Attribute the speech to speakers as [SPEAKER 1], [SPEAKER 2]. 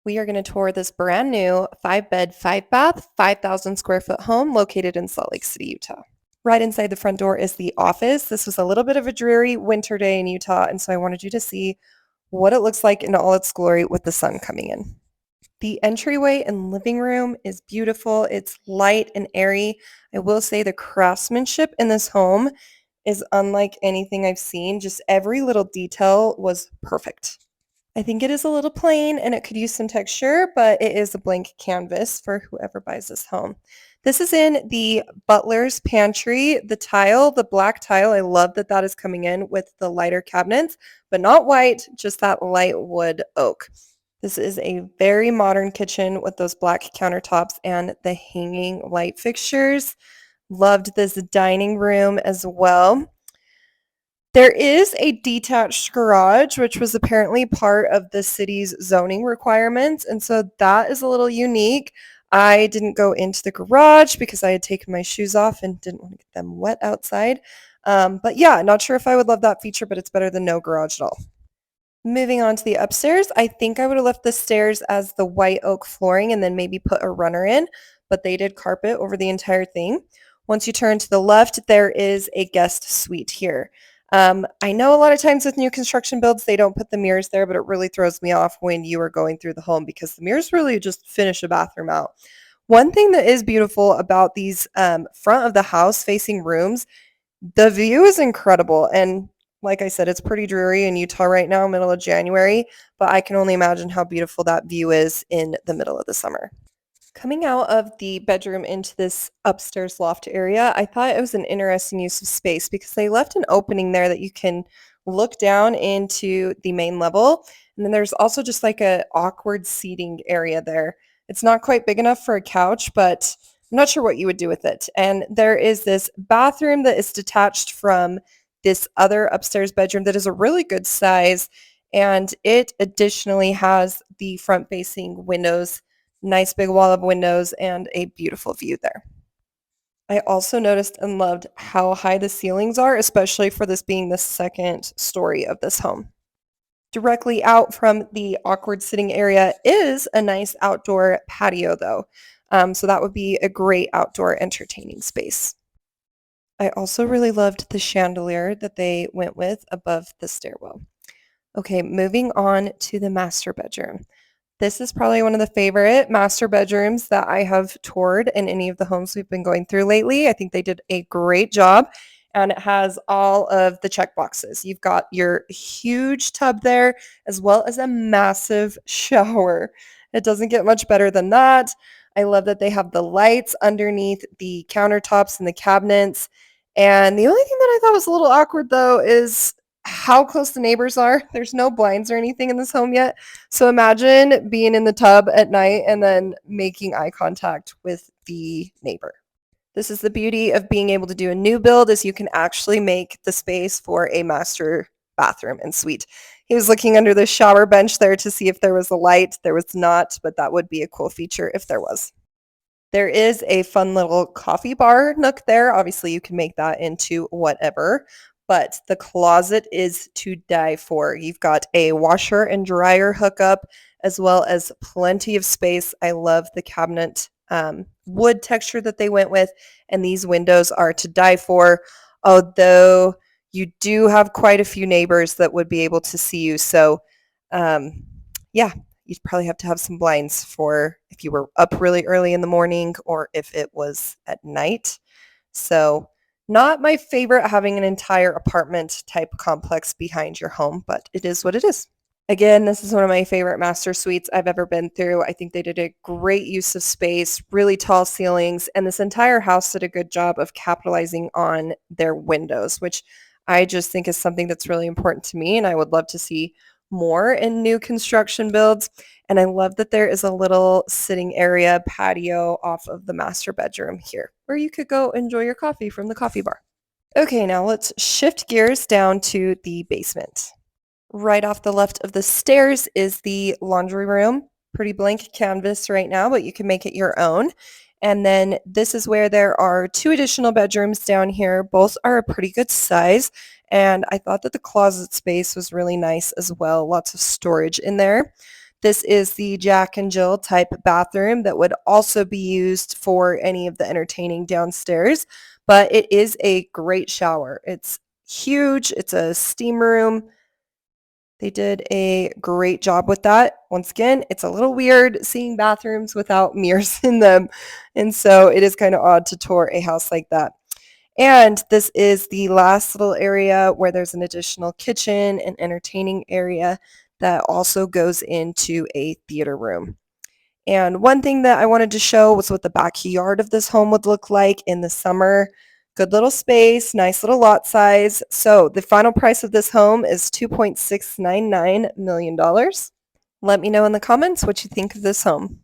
[SPEAKER 1] We are going to tour this brand new 5-bed, 5-bath, 5,000 square foot home located in Salt Lake City, Utah. Right inside the front door is the office. This was a little bit of a dreary winter day in Utah, and so I wanted you to see what it looks like in all its glory with the sun coming in. The entryway and living room is beautiful. It's light and airy. I will say the craftsmanship in this home is unlike anything I've seen. Just every little detail was perfect. I think it is a little plain and it could use some texture, but it is a blank canvas for whoever buys this home. This is in the butler's pantry. The tile, the black tile, I love that that is coming in with the lighter cabinets, but not white, just that light wood oak. This is a very modern kitchen with those black countertops and the hanging light fixtures. Loved this dining room as well. There is a detached garage, which was apparently part of the city's zoning requirements, and so that is a little unique. I didn't go into the garage because I had taken my shoes off and didn't want to get them wet outside. But yeah, not sure if I would love that feature, but it's better than no garage at all. Moving on to the upstairs, I think I would have left the stairs as the white oak flooring and then maybe put a runner in, but they did carpet over the entire thing. Once you turn to the left, there is a guest suite here. I know a lot of times with new construction builds, they don't put the mirrors there, but it really throws me off when you are going through the home because the mirrors really just finish a bathroom out. One thing that is beautiful about these front of the house facing rooms, the view is incredible. And like I said, it's pretty dreary in Utah right now, middle of January, but I can only imagine how beautiful that view is in the middle of the summer. Coming out of the bedroom into this upstairs loft area, I thought it was an interesting use of space because they left an opening there that you can look down into the main level. And then there's also just like a awkward seating area there. It's not quite big enough for a couch, but I'm not sure what you would do with it. And there is this bathroom that is detached from this other upstairs bedroom that is a really good size. And it additionally has the front facing windows, nice big wall of windows, and a beautiful view there. I also noticed and loved how high the ceilings are, especially for this being the second story of this home. Directly out from the awkward sitting area is a nice outdoor patio, though. So that would be a great outdoor entertaining space. I also really loved the chandelier that they went with above the stairwell. Okay, moving on to the master bedroom. This is probably one of the favorite master bedrooms that I have toured in any of the homes we've been going through lately. I think they did a great job, and it has all of the check boxes. You've got your huge tub there, as well as a massive shower. It doesn't get much better than that. I love that they have the lights underneath the countertops and the cabinets. And the only thing that I thought was a little awkward, though, is how close the neighbors are. There's no blinds or anything in this home yet. So imagine being in the tub at night and then making eye contact with the neighbor. This is the beauty of being able to do a new build is you can actually make the space for a master bathroom and suite. He was looking under the shower bench there to see if there was a light. There was not, but that would be a cool feature if there was. There is a fun little coffee bar nook there. Obviously, you can make that into whatever, but the closet is to die for. You've got a washer and dryer hookup, as well as plenty of space. I love the cabinet wood texture that they went with, and these windows are to die for, although you do have quite a few neighbors that would be able to see you. So, yeah, you'd probably have to have some blinds for if you were up really early in the morning or if it was at night. So not my favorite having an entire apartment type complex behind your home, but it is what it is. Again, this is one of my favorite master suites I've ever been through. I think they did a great use of space, really tall ceilings, and this entire house did a good job of capitalizing on their windows, which I just think is something that's really important to me, and I would love to see more in new construction builds. And I love that there is a little sitting area patio off of the master bedroom here where you could go enjoy your coffee from the coffee bar. Okay, now let's shift gears down to the basement. Right off the left of the stairs is the laundry room. Pretty blank canvas right now, but you can make it your own. And then this is where there are 2 additional bedrooms down here. Both are a pretty good size. And I thought that the closet space was really nice as well. Lots of storage in there. This is the Jack and Jill type bathroom that would also be used for any of the entertaining downstairs, but it is a great shower. It's huge. It's a steam room. They did a great job with that. Once again, it's a little weird seeing bathrooms without mirrors in them, and so it is kind of odd to tour a house like that. And this is the last little area where there's an additional kitchen and entertaining area that also goes into a theater room. And one thing that I wanted to show was what the backyard of this home would look like in the summer. Good little space, nice little lot size. So the final price of this home is $2.699 million. Let me know in the comments what you think of this home.